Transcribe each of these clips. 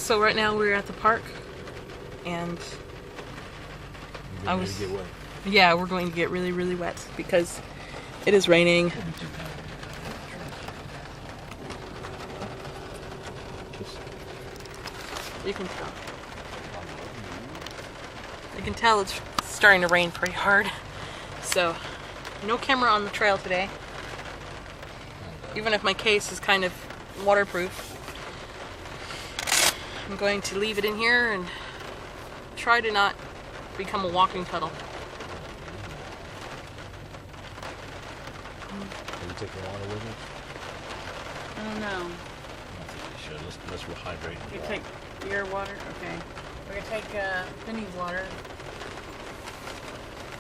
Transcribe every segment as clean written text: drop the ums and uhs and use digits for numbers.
So right now we're at the park, and yeah, we're going to get really, really wet because it is raining. You can tell. You can tell it's starting to rain pretty hard. So, no camera on the trail today. Even if my case is kind of waterproof. I'm going to leave it in here and try to not become a walking puddle. Are you taking water with you? I don't know. I don't think you should. Let's rehydrate. You take your water? Okay. We're going to take Vinny's water.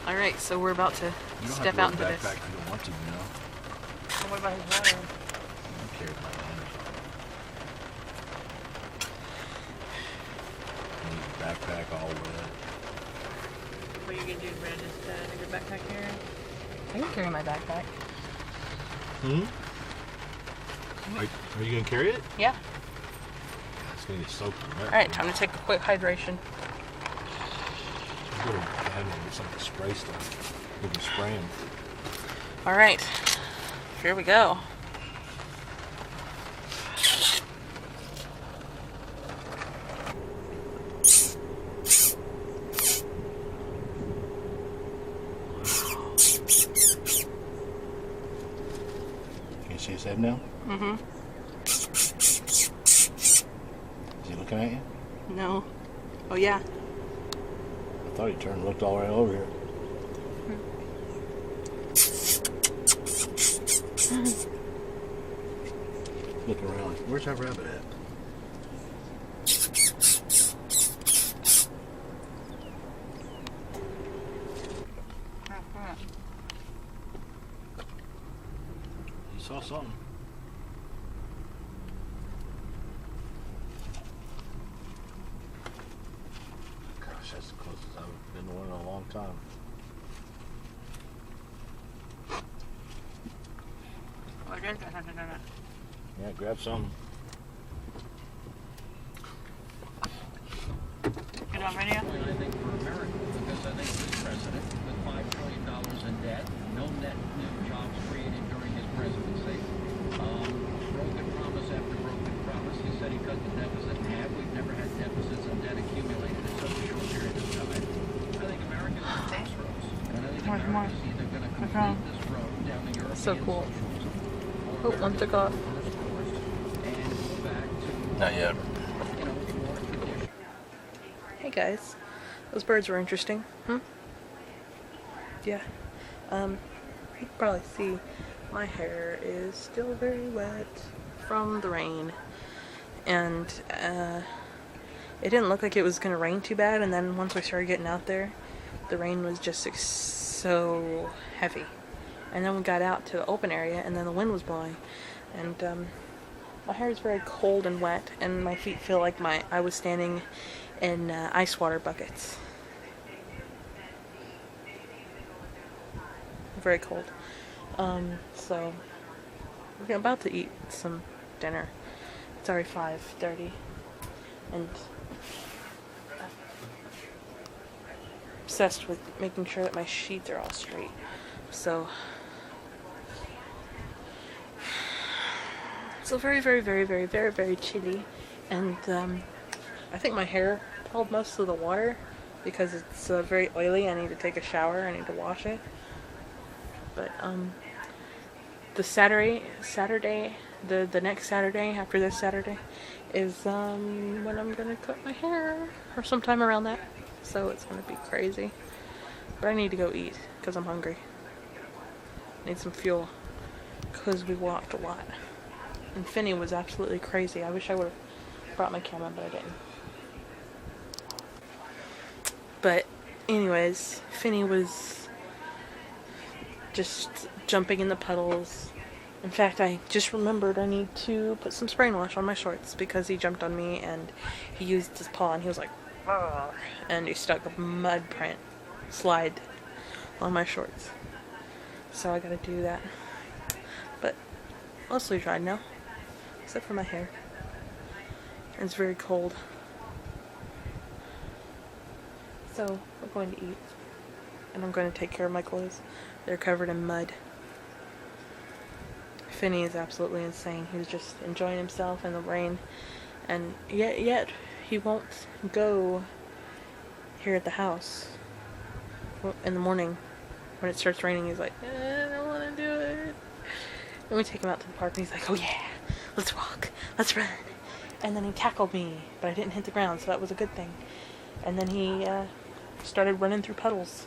Alright, so we're about to step out into this. You don't want to, you know? And what about his water? I don't care about that. Backpack all wet. What are you gonna do, Brad? Just leave your backpack here? I can carry my backpack. Are you gonna carry it? Yeah. It's gonna get soaked in wet. Alright, time to take a quick hydration. Go to have him get some spray stuff. We can spray him. Alright. Here we go. See his head now? Mm-hmm. Is he looking at you? No. Oh, yeah. I thought he turned and looked all right over here. Looking around. Where's that rabbit at? You saw something. Gosh, that's the closest I've been to one in a long time. Yeah, grab some. Get on video? I think for America, because I think this president, with $5 trillion in debt, no net new jobs created during his presidency, broken promise after broken promise. He said he cut the deficit in half. We've never had deficits and debt accumulated in such a short period of time. I think America's at a crossroads, and I think America's either going to complete this road down the European So cool. socialism, Oh, one took off. and go back to Not yet. more traditional. Hey guys, those birds were interesting. Yeah. You can probably see my hair is still very wet from the rain, and it didn't look like it was gonna rain too bad. And then once we started getting out there, the rain was just so heavy. And then we got out to the open area, and then the wind was blowing, and my hair is very cold and wet, and my feet feel like I was standing in ice water buckets. Very cold. So we're about to eat some dinner. It's already 5:30, and I'm obsessed with making sure that my sheets are all straight. So very, very, very, very, very, very chilly, and I think my hair held most of the water because it's very oily. I need to take a shower. I need to wash it. But the Saturday, the next Saturday after this Saturday is when I'm gonna cut my hair, or sometime around that. So it's gonna be crazy. But I need to go eat because I'm hungry. Need some fuel because we walked a lot. And Finney was absolutely crazy. I wish I would have brought my camera, but I didn't. But anyways, Finney was just jumping in the puddles. In fact, I just remembered I need to put some spray and wash on my shorts because he jumped on me and he used his paw and he was like, "Arr," and he stuck a mud print slide on my shorts. So I gotta do that. But mostly dried now, except for my hair. It's very cold. So we're going to eat. And I'm going to take care of my clothes. They're covered in mud. Finney is absolutely insane. He's just enjoying himself in the rain. And yet he won't go here at the house. In the morning, when it starts raining, he's like, I don't want to do it. And we take him out to the park, and he's like, oh yeah, let's walk, let's run. And then he tackled me, but I didn't hit the ground, so that was a good thing. And then he started running through puddles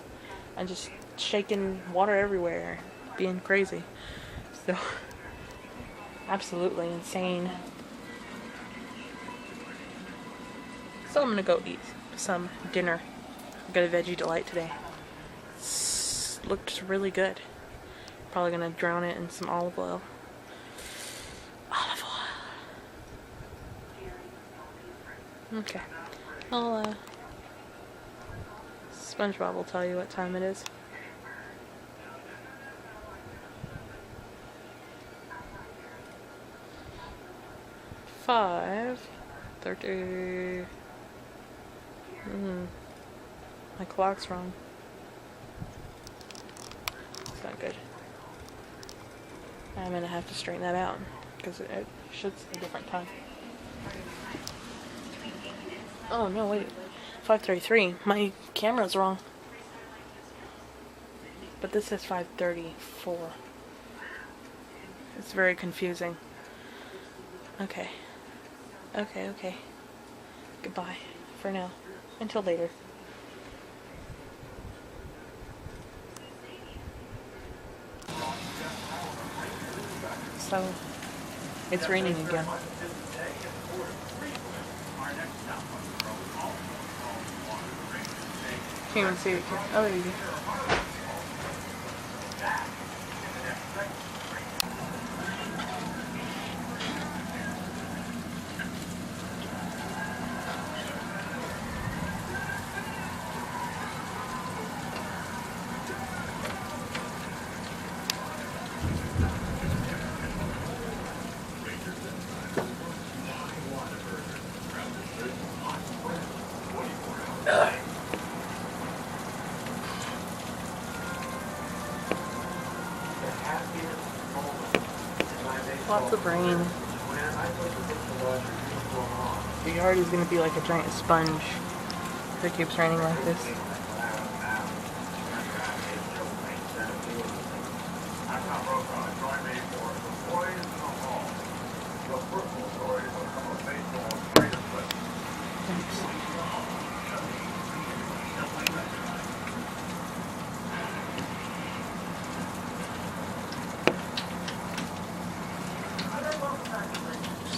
and just shaking water everywhere, being crazy. So, absolutely insane. So I'm gonna go eat some dinner. I got a veggie delight today. Looked really good. Probably gonna drown it in some olive oil. Olive oil. Okay. I'll SpongeBob will tell you what time it is. $5:30. My clock's wrong. It's not good. I'm gonna have to straighten that out because it should say a different time. Oh no, wait. 5:33. My camera's wrong. But this says 5:34. It's very confusing. Okay. Okay. Goodbye for now. Until later. So, it's raining again. Can't even see it. Oh, there you go. Lots of rain. The yard is going to be like a giant sponge if it keeps raining like this.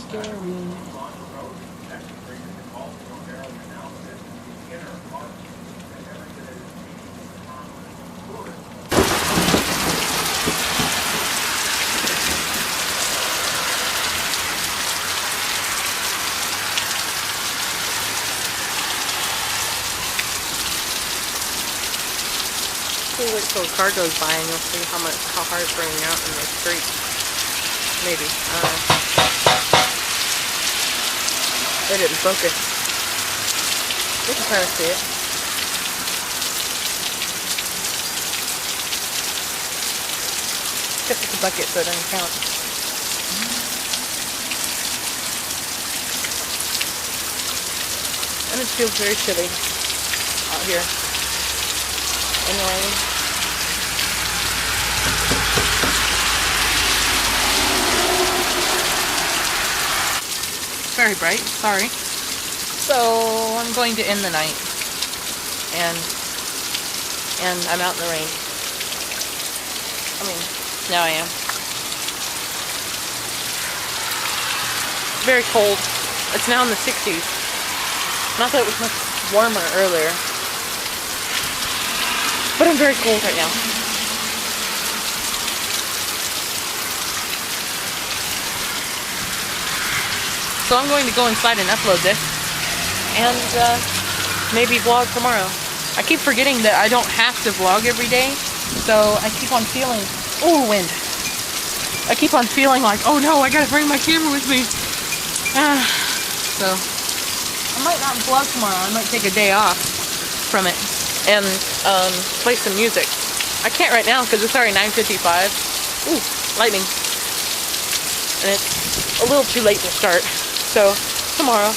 Scary. Wait till a car goes by and you'll see how hard it's raining out in the street. Maybe. I don't know. It didn't focus. You can kind of see it. Guess it's a bucket, so it doesn't count. And it feels very chilly out here in the rain. Very bright, sorry. So I'm going to end the night, and I'm out in the rain. I mean, now I am. Very cold. It's now in the 60s. Not that it was much warmer earlier, but I'm very cold right now. So I'm going to go inside and upload this, and maybe vlog tomorrow. I keep forgetting that I don't have to vlog every day, so I keep on feeling, oh, wind. I keep on feeling like, oh no, I gotta bring my camera with me. So I might not vlog tomorrow. I might take a day off from it and play some music. I can't right now because it's already 9:55. Ooh, lightning. And it's a little too late to start. So tomorrow.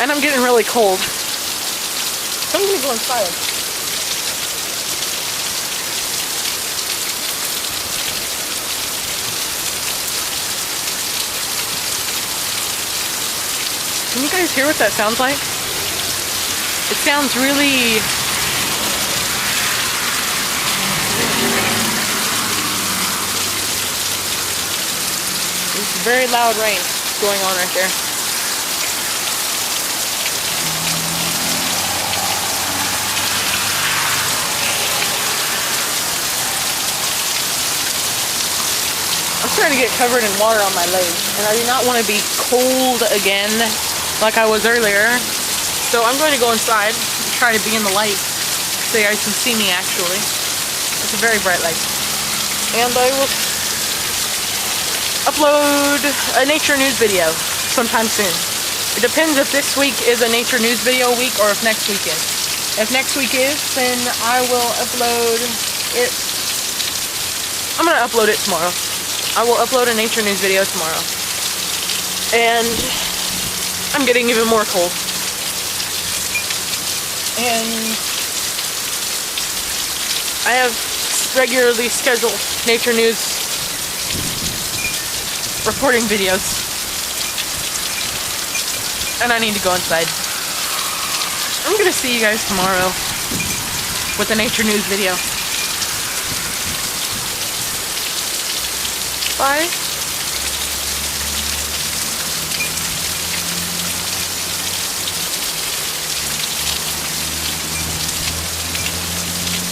And I'm getting really cold. So I'm gonna go inside. Can you guys hear what that sounds like? It sounds really... It's very loud rain going on right there. I'm starting to get covered in water on my legs, and I do not want to be cold again like I was earlier. So I'm going to go inside and try to be in the light so you guys can see me actually. It's a very bright light. And I will upload a nature news video sometime soon. It depends if this week is a nature news video week or if next week is. If next week is, then I will upload it. I'm going to upload it tomorrow. I will upload a nature news video tomorrow. And I'm getting even more cold. And I have regularly scheduled nature news reporting videos. And I need to go inside. I'm gonna see you guys tomorrow with a nature news video. Bye.